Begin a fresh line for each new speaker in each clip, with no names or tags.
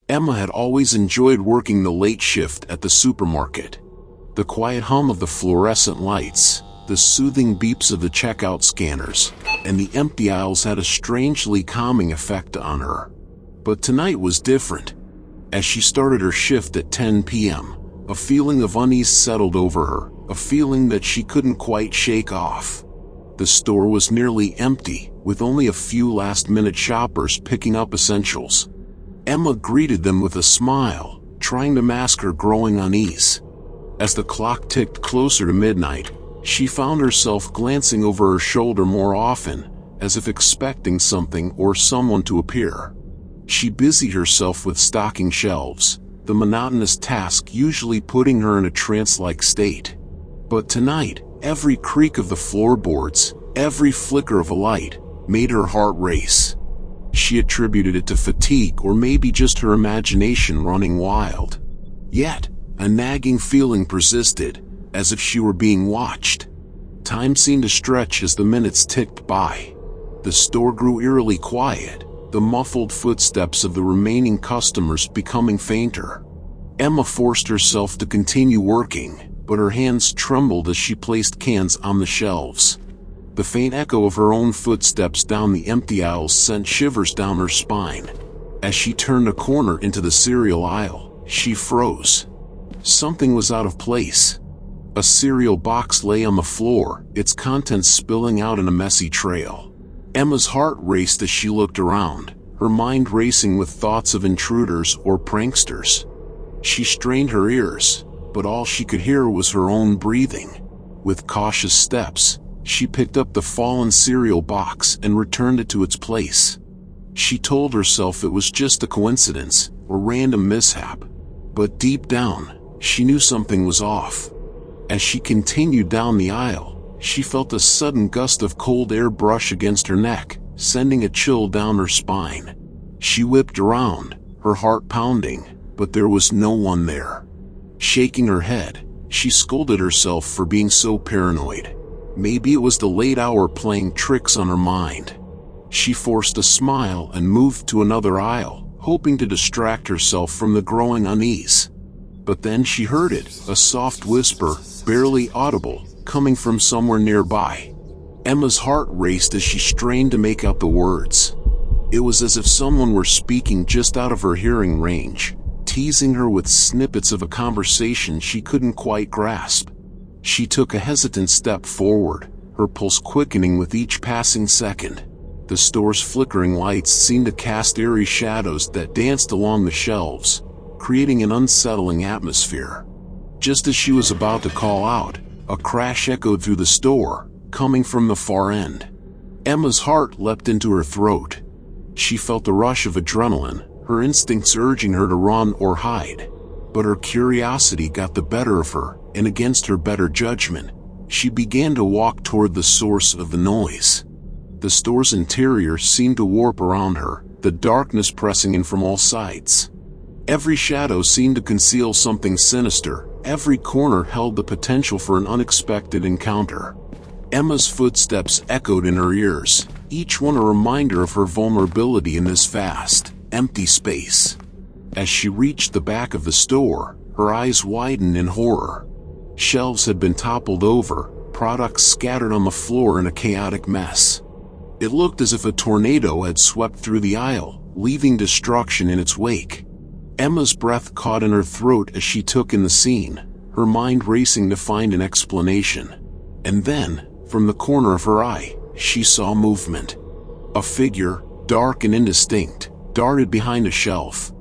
Emma had always enjoyed working the late shift at the supermarket. The quiet hum of the fluorescent lights, the soothing beeps of the checkout scanners, and the empty aisles had a strangely calming effect on her. But tonight was different. As she started her shift at 10 p.m., a feeling of unease settled over her, a feeling that she couldn't quite shake off. The store was nearly empty, with only a few last-minute shoppers picking up essentials. Emma greeted them with a smile, trying to mask her growing unease. As the clock ticked closer to midnight, she found herself glancing over her shoulder more often, as if expecting something or someone to appear. She busied herself with stocking shelves, the monotonous task usually putting her in a trance-like state. But tonight, every creak of the floorboards, every flicker of a light, made her heart race. She attributed it to fatigue or maybe just her imagination running wild. Yet, a nagging feeling persisted, as if she were being watched. Time seemed to stretch as the minutes ticked by. The store grew eerily quiet, the muffled footsteps of the remaining customers becoming fainter. Emma forced herself to continue working, but her hands trembled as she placed cans on the shelves. The faint echo of her own footsteps down the empty aisles sent shivers down her spine. As she turned a corner into the cereal aisle, she froze. Something was out of place. A cereal box lay on the floor, its contents spilling out in a messy trail. Emma's heart raced as she looked around, her mind racing with thoughts of intruders or pranksters. She strained her ears, but all she could hear was her own breathing. With cautious steps, she picked up the fallen cereal box and returned it to its place. She told herself it was just a coincidence, or random mishap. But deep down, she knew something was off. As she continued down the aisle, she felt a sudden gust of cold air brush against her neck, sending a chill down her spine. She whipped around, her heart pounding, but there was no one there. Shaking her head, she scolded herself for being so paranoid. Maybe it was the late hour playing tricks on her mind. She forced a smile and moved to another aisle, hoping to distract herself from the growing unease. But then she heard it, a soft whisper, barely audible, coming from somewhere nearby. Emma's heart raced as she strained to make out the words. It was as if someone were speaking just out of her hearing range, teasing her with snippets of a conversation she couldn't quite grasp. She took a hesitant step forward, her pulse quickening with each passing second. The store's flickering lights seemed to cast eerie shadows that danced along the shelves, creating an unsettling atmosphere. Just as she was about to call out, a crash echoed through the store, coming from the far end. Emma's heart leapt into her throat. She felt a rush of adrenaline, her instincts urging her to run or hide. But her curiosity got the better of her, and against her better judgment, she began to walk toward the source of the noise. The store's interior seemed to warp around her, the darkness pressing in from all sides. Every shadow seemed to conceal something sinister, every corner held the potential for an unexpected encounter. Emma's footsteps echoed in her ears, each one a reminder of her vulnerability in this vast, empty space. As she reached the back of the store, her eyes widened in horror. Shelves had been toppled over, products scattered on the floor in a chaotic mess. It looked as if a tornado had swept through the aisle, leaving destruction in its wake. Emma's breath caught in her throat as she took in the scene, her mind racing to find an explanation. And then, from the corner of her eye, she saw movement. A figure, dark and indistinct, darted behind a shelf.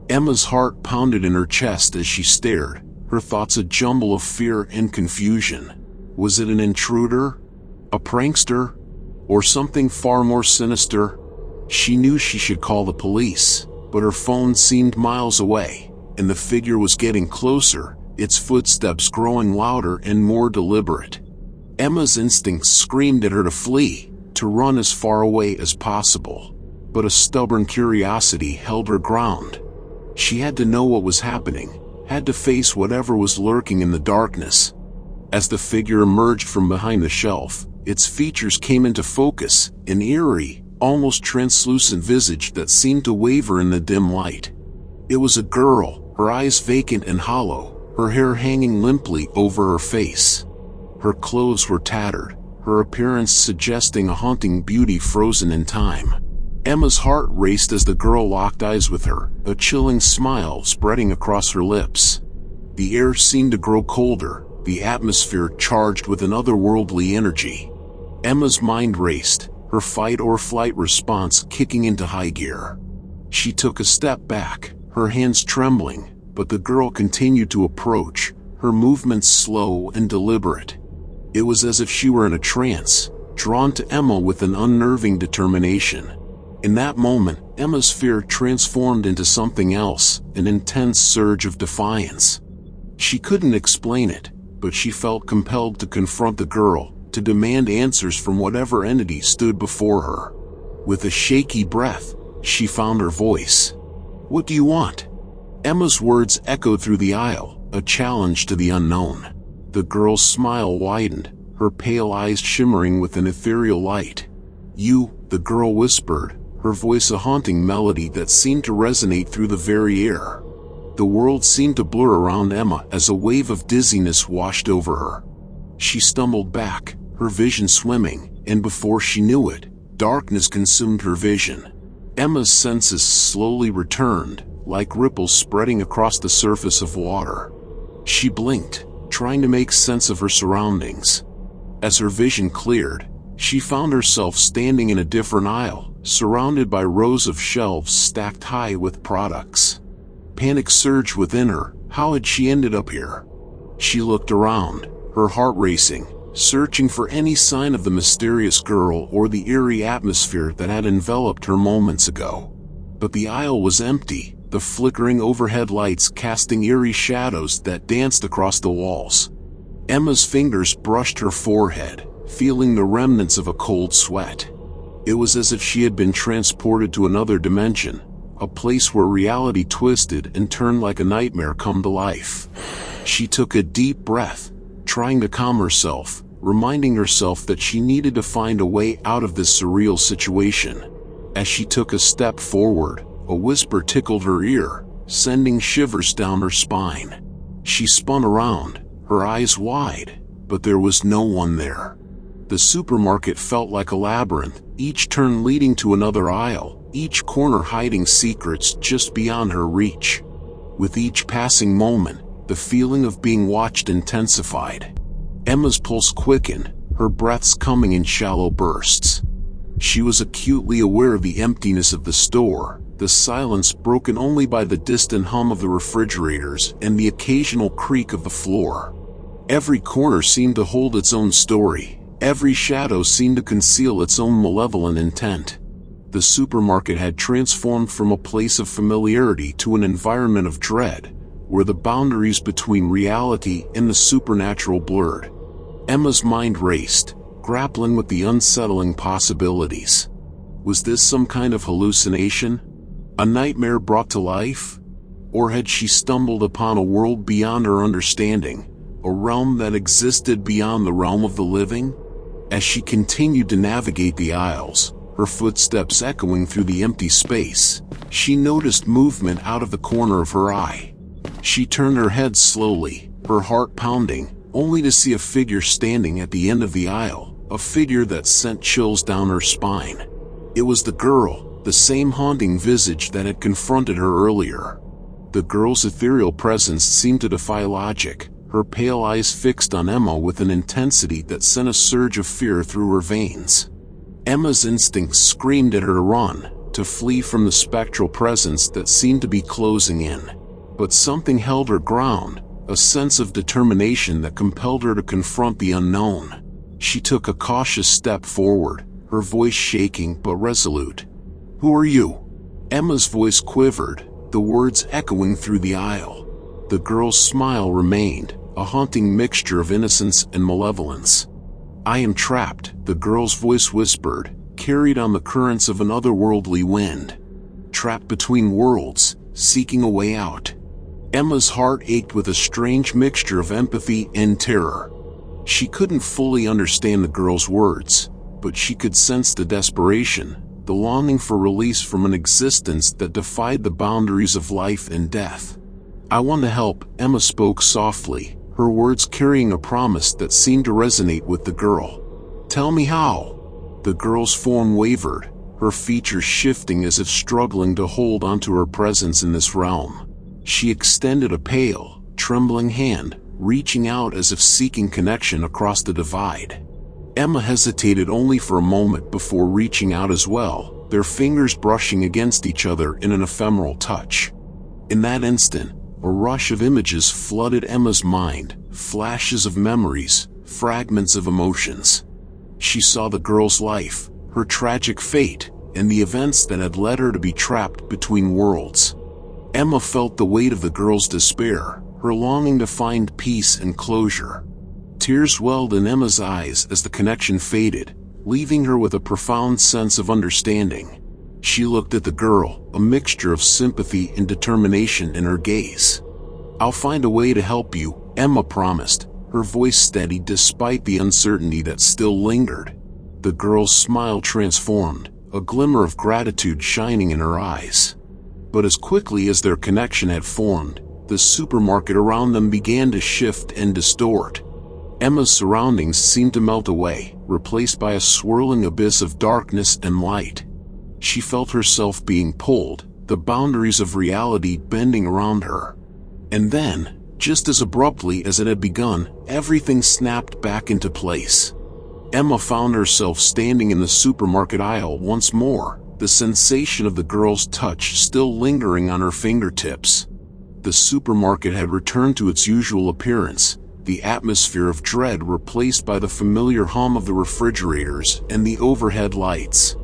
Emma's heart pounded in her chest as she stared, her thoughts a jumble of fear and confusion. Was it an intruder? A prankster? Or something far more sinister? She knew she should call the police, but her phone seemed miles away, and the figure was getting closer, its footsteps growing louder and more deliberate. Emma's instincts screamed at her to flee, to run as far away as possible. But a stubborn curiosity held her ground. She had to know what was happening, had to face whatever was lurking in the darkness. As the figure emerged from behind the shelf, its features came into focus, an eerie, almost translucent visage that seemed to waver in the dim light. It was a girl, her eyes vacant and hollow, her hair hanging limply over her face. Her clothes were tattered, her appearance suggesting a haunting beauty frozen in time. Emma's heart raced as the girl locked eyes with her, a chilling smile spreading across her lips. The air seemed to grow colder, the atmosphere charged with an otherworldly energy. Emma's mind raced, her fight-or-flight response kicking into high gear. She took a step back, her hands trembling, but the girl continued to approach, her movements slow and deliberate. It was as if she were in a trance, drawn to Emma with an unnerving determination. In that moment, Emma's fear transformed into something else, an intense surge of defiance. She couldn't explain it, but she felt compelled to confront the girl, to demand answers from whatever entity stood before her. With a shaky breath, she found her voice. "What do you want?" Emma's words echoed through the aisle, a challenge to the unknown. The girl's smile widened, her pale eyes shimmering with an ethereal light. "You," the girl whispered, her voice a haunting melody that seemed to resonate through the very air. The world seemed to blur around Emma as a wave of dizziness washed over her. She stumbled back, her vision swimming, and before she knew it, darkness consumed her vision. Emma's senses slowly returned, like ripples spreading across the surface of water. She blinked, trying to make sense of her surroundings. As her vision cleared, she found herself standing in a different aisle, surrounded by rows of shelves stacked high with products. Panic surged within her. How had she ended up here? She looked around, her heart racing, searching for any sign of the mysterious girl or the eerie atmosphere that had enveloped her moments ago. But the aisle was empty, the flickering overhead lights casting eerie shadows that danced across the walls. Emma's fingers brushed her forehead, feeling the remnants of a cold sweat. It was as if she had been transported to another dimension, a place where reality twisted and turned like a nightmare come to life. She took a deep breath, trying to calm herself, reminding herself that she needed to find a way out of this surreal situation. As she took a step forward, a whisper tickled her ear, sending shivers down her spine. She spun around, her eyes wide, but there was no one there. The supermarket felt like a labyrinth, each turn leading to another aisle, each corner hiding secrets just beyond her reach. With each passing moment, the feeling of being watched intensified. Emma's pulse quickened, her breaths coming in shallow bursts. She was acutely aware of the emptiness of the store, the silence broken only by the distant hum of the refrigerators and the occasional creak of the floor. Every corner seemed to hold its own story, every shadow seemed to conceal its own malevolent intent. The supermarket had transformed from a place of familiarity to an environment of dread, where the boundaries between reality and the supernatural blurred. Emma's mind raced, grappling with the unsettling possibilities. Was this some kind of hallucination? A nightmare brought to life? Or had she stumbled upon a world beyond her understanding, a realm that existed beyond the realm of the living? As she continued to navigate the aisles, her footsteps echoing through the empty space, she noticed movement out of the corner of her eye. She turned her head slowly, her heart pounding, only to see a figure standing at the end of the aisle, a figure that sent chills down her spine. It was the girl, the same haunting visage that had confronted her earlier. The girl's ethereal presence seemed to defy logic, her pale eyes fixed on Emma with an intensity that sent a surge of fear through her veins. Emma's instincts screamed at her to run, to flee from the spectral presence that seemed to be closing in. But something held her ground, a sense of determination that compelled her to confront the unknown. She took a cautious step forward, her voice shaking but resolute. "Who are you?" Emma's voice quivered, the words echoing through the aisle. The girl's smile remained, a haunting mixture of innocence and malevolence. "I am trapped," the girl's voice whispered, carried on the currents of an otherworldly wind. "Trapped between worlds, seeking a way out." Emma's heart ached with a strange mixture of empathy and terror. She couldn't fully understand the girl's words, but she could sense the desperation, the longing for release from an existence that defied the boundaries of life and death. "I want to help," Emma spoke softly, her words carrying a promise that seemed to resonate with the girl. "Tell me how." The girl's form wavered, her features shifting as if struggling to hold onto her presence in this realm. She extended a pale, trembling hand, reaching out as if seeking connection across the divide. Emma hesitated only for a moment before reaching out as well, their fingers brushing against each other in an ephemeral touch. In that instant, a rush of images flooded Emma's mind, flashes of memories, fragments of emotions. She saw the girl's life, her tragic fate, and the events that had led her to be trapped between worlds. Emma felt the weight of the girl's despair, her longing to find peace and closure. Tears welled in Emma's eyes as the connection faded, leaving her with a profound sense of understanding. She looked at the girl, a mixture of sympathy and determination in her gaze. "I'll find a way to help you," Emma promised, her voice steady despite the uncertainty that still lingered. The girl's smile transformed, a glimmer of gratitude shining in her eyes. But as quickly as their connection had formed, the supermarket around them began to shift and distort. Emma's surroundings seemed to melt away, replaced by a swirling abyss of darkness and light. She felt herself being pulled, the boundaries of reality bending around her. And then, just as abruptly as it had begun, everything snapped back into place. Emma found herself standing in the supermarket aisle once more, the sensation of the girl's touch still lingering on her fingertips. The supermarket had returned to its usual appearance, the atmosphere of dread replaced by the familiar hum of the refrigerators and the overhead lights.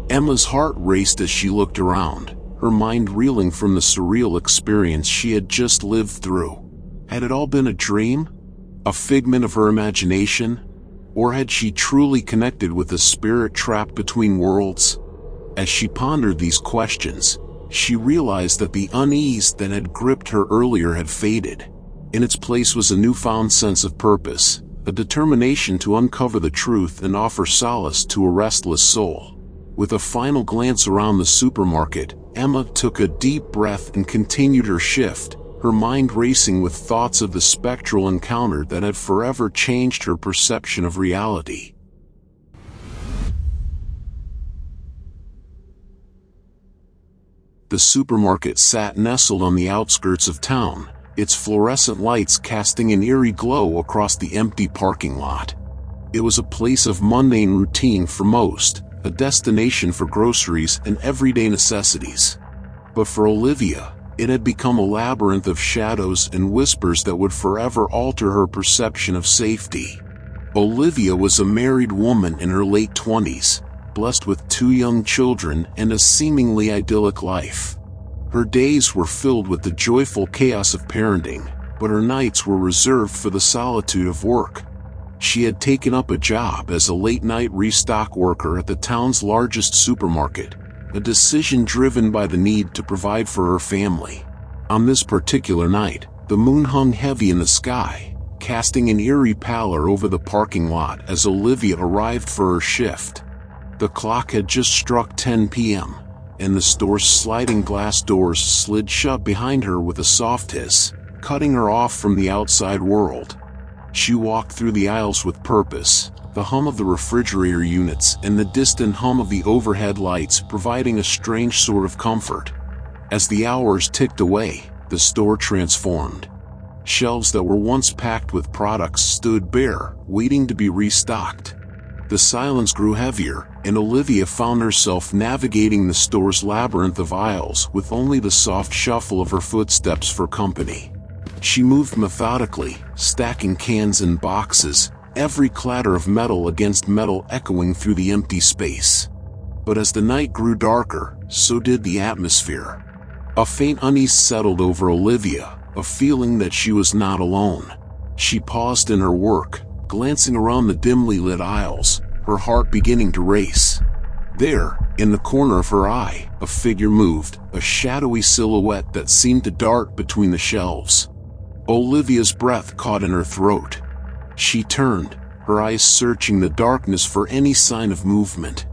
Emma's heart raced as she looked around, her mind reeling from the surreal experience she had just lived through. Had it all been a dream? A figment of her imagination? Or had she truly connected with a spirit trapped between worlds? As she pondered these questions, she realized that the unease that had gripped her earlier had faded. In its place was a newfound sense of purpose, a determination to uncover the truth and offer solace to a restless soul. With a final glance around the supermarket, Emma took a deep breath and continued her shift, her mind racing with thoughts of the spectral encounter that had forever changed her perception of reality. The supermarket sat nestled on the outskirts of town, its fluorescent lights casting an eerie glow across the empty parking lot. It was a place of mundane routine for most, a destination for groceries and everyday necessities. But for Olivia, it had become a labyrinth of shadows and whispers that would forever alter her perception of safety. Olivia was a married woman in her late 20s, blessed with 2 young children and a seemingly idyllic life. Her days were filled with the joyful chaos of parenting, but her nights were reserved for the solitude of work. She had taken up a job as a late-night restock worker at the town's largest supermarket, a decision driven by the need to provide for her family. On this particular night, the moon hung heavy in the sky, casting an eerie pallor over the parking lot as Olivia arrived for her shift. The clock had just struck 10 p.m., and the store's sliding glass doors slid shut behind her with a soft hiss, cutting her off from the outside world. She walked through the aisles with purpose, the hum of the refrigerator units and the distant hum of the overhead lights providing a strange sort of comfort. As the hours ticked away, the store transformed. Shelves that were once packed with products stood bare, waiting to be restocked. The silence grew heavier, and Olivia found herself navigating the store's labyrinth of aisles with only the soft shuffle of her footsteps for company. She moved methodically, stacking cans and boxes, every clatter of metal against metal echoing through the empty space. But as the night grew darker, so did the atmosphere. A faint unease settled over Olivia, a feeling that she was not alone. She paused in her work, glancing around the dimly lit aisles, her heart beginning to race. There, in the corner of her eye, a figure moved, a shadowy silhouette that seemed to dart between the shelves. Olivia's breath caught in her throat. She turned, her eyes searching the darkness for any sign of movement.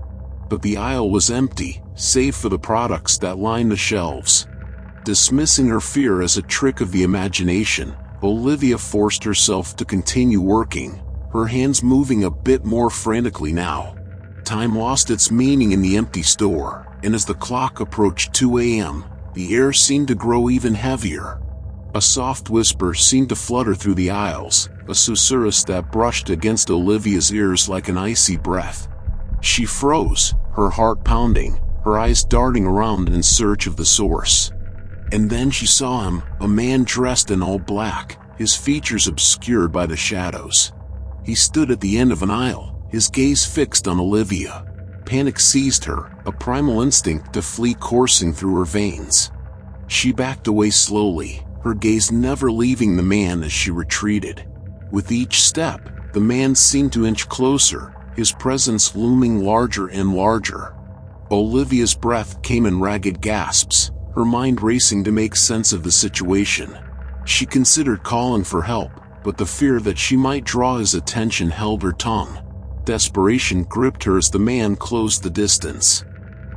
But the aisle was empty, save for the products that lined the shelves. Dismissing her fear as a trick of the imagination, Olivia forced herself to continue working, her hands moving a bit more frantically now. Time lost its meaning in the empty store, and as the clock approached 2 a.m., the air seemed to grow even heavier. A soft whisper seemed to flutter through the aisles, a susurrus that brushed against Olivia's ears like an icy breath. She froze, her heart pounding, her eyes darting around in search of the source. And then she saw him, a man dressed in all black, his features obscured by the shadows. He stood at the end of an aisle, his gaze fixed on Olivia. Panic seized her, a primal instinct to flee coursing through her veins. She backed away slowly, her gaze never leaving the man as she retreated. With each step, the man seemed to inch closer, his presence looming larger and larger. Olivia's breath came in ragged gasps, her mind racing to make sense of the situation. She considered calling for help, but the fear that she might draw his attention held her tongue. Desperation gripped her as the man closed the distance.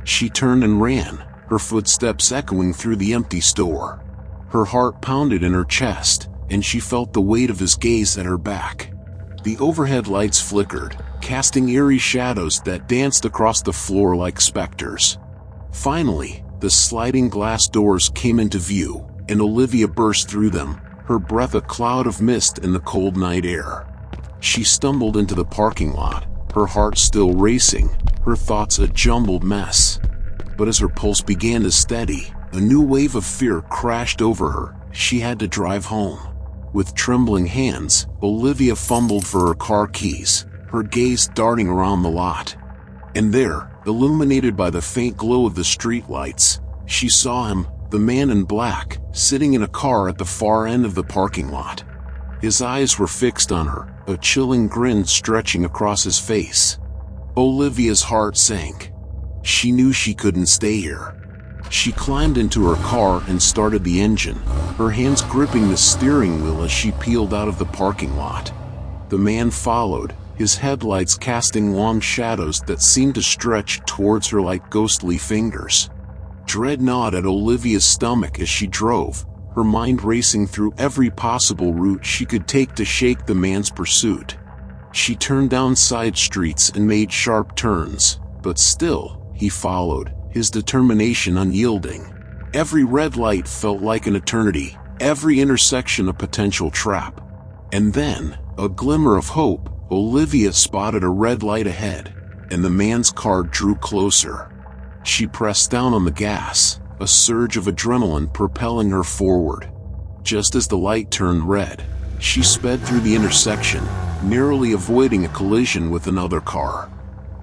She turned and ran, her footsteps echoing through the empty store. Her heart pounded in her chest, and she felt the weight of his gaze at her back. The overhead lights flickered, casting eerie shadows that danced across the floor like specters. Finally, the sliding glass doors came into view, and Olivia burst through them, her breath a cloud of mist in the cold night air. She stumbled into the parking lot, her heart still racing, her thoughts a jumbled mess. But as her pulse began to steady, a new wave of fear crashed over her. She had to drive home. With trembling hands, Olivia fumbled for her car keys, her gaze darting around the lot. And there, illuminated by the faint glow of the streetlights, she saw him, the man in black, sitting in a car at the far end of the parking lot. His eyes were fixed on her, a chilling grin stretching across his face. Olivia's heart sank. She knew she couldn't stay here. She climbed into her car and started the engine, her hands gripping the steering wheel as she peeled out of the parking lot. The man followed, his headlights casting long shadows that seemed to stretch towards her like ghostly fingers. Dread gnawed at Olivia's stomach as she drove, her mind racing through every possible route she could take to shake the man's pursuit. She turned down side streets and made sharp turns, but still, he followed, his determination unyielding. Every red light felt like an eternity, every intersection a potential trap. And then, a glimmer of hope, Olivia spotted a red light ahead, and the man's car drew closer. She pressed down on the gas, a surge of adrenaline propelling her forward. Just as the light turned red, she sped through the intersection, narrowly avoiding a collision with another car.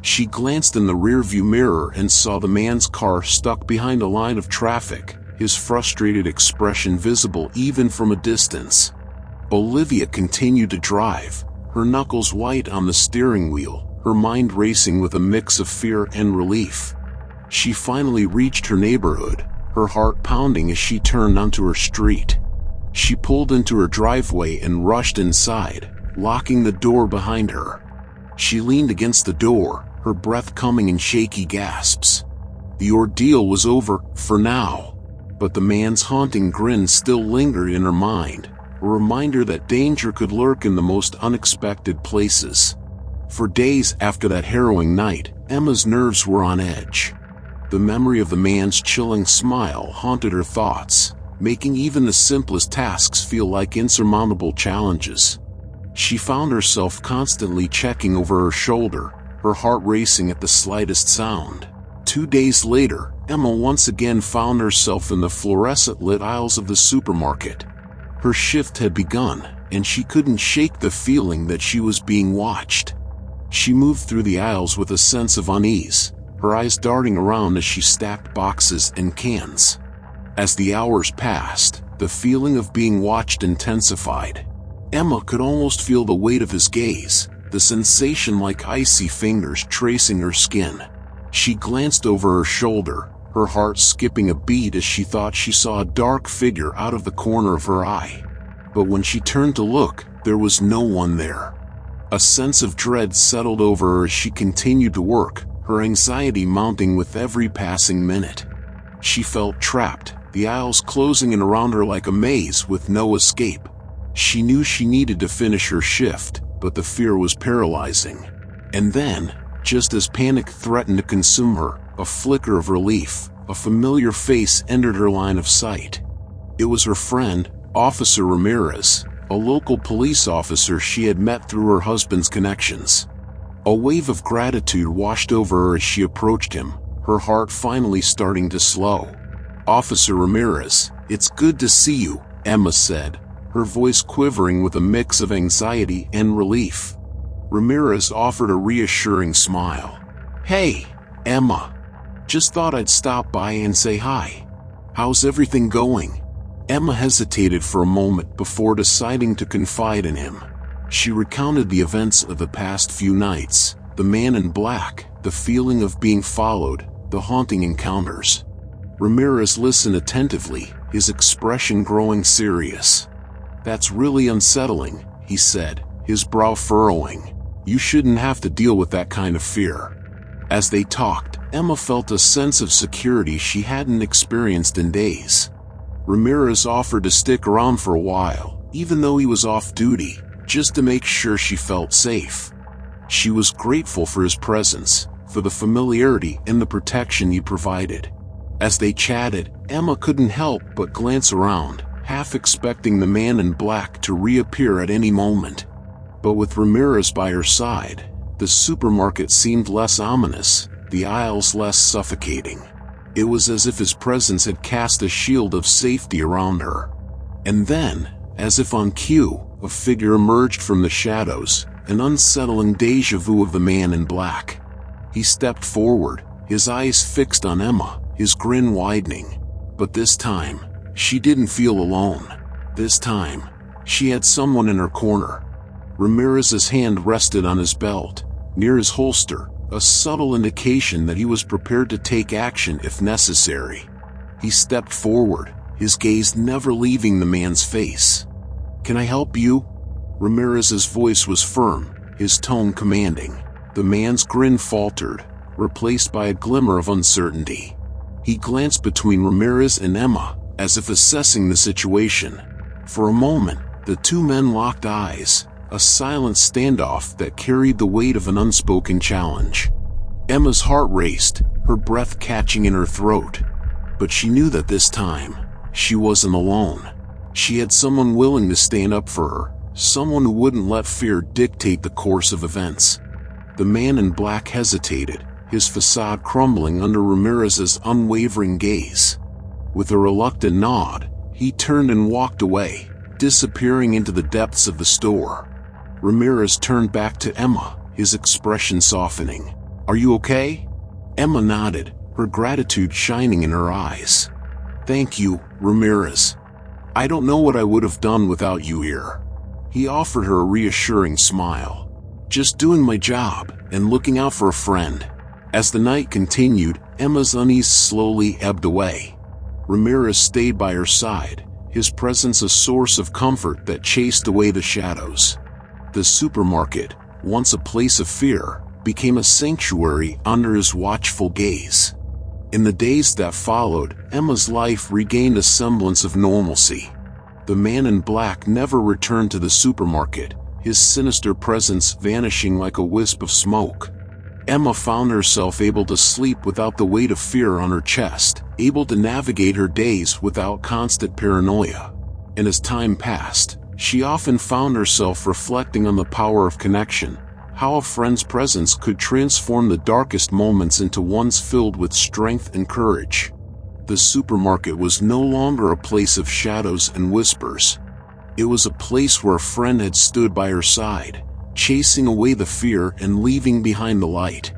She glanced in the rearview mirror and saw the man's car stuck behind a line of traffic, his frustrated expression visible even from a distance. Olivia continued to drive, her knuckles white on the steering wheel, her mind racing with a mix of fear and relief. She finally reached her neighborhood, her heart pounding as she turned onto her street. She pulled into her driveway and rushed inside, locking the door behind her. She leaned against the door, her breath coming in shaky gasps. The ordeal was over, for now. But the man's haunting grin still lingered in her mind, a reminder that danger could lurk in the most unexpected places. For days after that harrowing night, Emma's nerves were on edge. The memory of the man's chilling smile haunted her thoughts, making even the simplest tasks feel like insurmountable challenges. She found herself constantly checking over her shoulder, her heart racing at the slightest sound. 2 days later, Emma once again found herself in the fluorescent-lit aisles of the supermarket. Her shift had begun, and she couldn't shake the feeling that she was being watched. She moved through the aisles with a sense of unease, her eyes darting around as she stacked boxes and cans. As the hours passed, the feeling of being watched intensified. Emma could almost feel the weight of his gaze, the sensation like icy fingers tracing her skin. She glanced over her shoulder, her heart skipping a beat as she thought she saw a dark figure out of the corner of her eye. But when she turned to look, there was no one there. A sense of dread settled over her as she continued to work, her anxiety mounting with every passing minute. She felt trapped, the aisles closing in around her like a maze with no escape. She knew she needed to finish her shift, but the fear was paralyzing. And then, just as panic threatened to consume her, a flicker of relief, a familiar face entered her line of sight. It was her friend, Officer Ramirez, a local police officer she had met through her husband's connections. A wave of gratitude washed over her as she approached him, her heart finally starting to slow. "Officer Ramirez, it's good to see you," Emma said, her voice quivering with a mix of anxiety and relief. Ramirez offered a reassuring smile. "Hey, Emma. Just thought I'd stop by and say hi. How's everything going?" Emma hesitated for a moment before deciding to confide in him. She recounted the events of the past few nights, the man in black, the feeling of being followed, the haunting encounters. Ramirez listened attentively, his expression growing serious. "That's really unsettling," he said, his brow furrowing. "You shouldn't have to deal with that kind of fear." As they talked, Emma felt a sense of security she hadn't experienced in days. Ramirez offered to stick around for a while, even though he was off duty, just to make sure she felt safe. She was grateful for his presence, for the familiarity and the protection he provided. As they chatted, Emma couldn't help but glance around, half expecting the man in black to reappear at any moment. But with Ramirez by her side, the supermarket seemed less ominous, the aisles less suffocating. It was as if his presence had cast a shield of safety around her. And then, as if on cue, a figure emerged from the shadows, an unsettling déjà vu of the man in black. He stepped forward, his eyes fixed on Emma, his grin widening. But this time, she didn't feel alone. This time, she had someone in her corner. Ramirez's hand rested on his belt, near his holster, a subtle indication that he was prepared to take action if necessary. He stepped forward, his gaze never leaving the man's face. "Can I help you?" Ramirez's voice was firm, his tone commanding. The man's grin faltered, replaced by a glimmer of uncertainty. He glanced between Ramirez and Emma, as if assessing the situation. For a moment, the two men locked eyes, a silent standoff that carried the weight of an unspoken challenge. Emma's heart raced, her breath catching in her throat. But she knew that this time, she wasn't alone. She had someone willing to stand up for her, someone who wouldn't let fear dictate the course of events. The man in black hesitated, his facade crumbling under Ramirez's unwavering gaze. With a reluctant nod, he turned and walked away, disappearing into the depths of the store. Ramirez turned back to Emma, his expression softening. "Are you okay?" Emma nodded, her gratitude shining in her eyes. "Thank you, Ramirez. I don't know what I would have done without you here." He offered her a reassuring smile. "Just doing my job, and looking out for a friend." As the night continued, Emma's unease slowly ebbed away. Ramirez stayed by her side, his presence a source of comfort that chased away the shadows. The supermarket, once a place of fear, became a sanctuary under his watchful gaze. In the days that followed, Emma's life regained a semblance of normalcy. The man in black never returned to the supermarket, his sinister presence vanishing like a wisp of smoke. Emma found herself able to sleep without the weight of fear on her chest, able to navigate her days without constant paranoia. And as time passed, she often found herself reflecting on the power of connection, how a friend's presence could transform the darkest moments into ones filled with strength and courage. The supermarket was no longer a place of shadows and whispers. It was a place where a friend had stood by her side, chasing away the fear and leaving behind the light.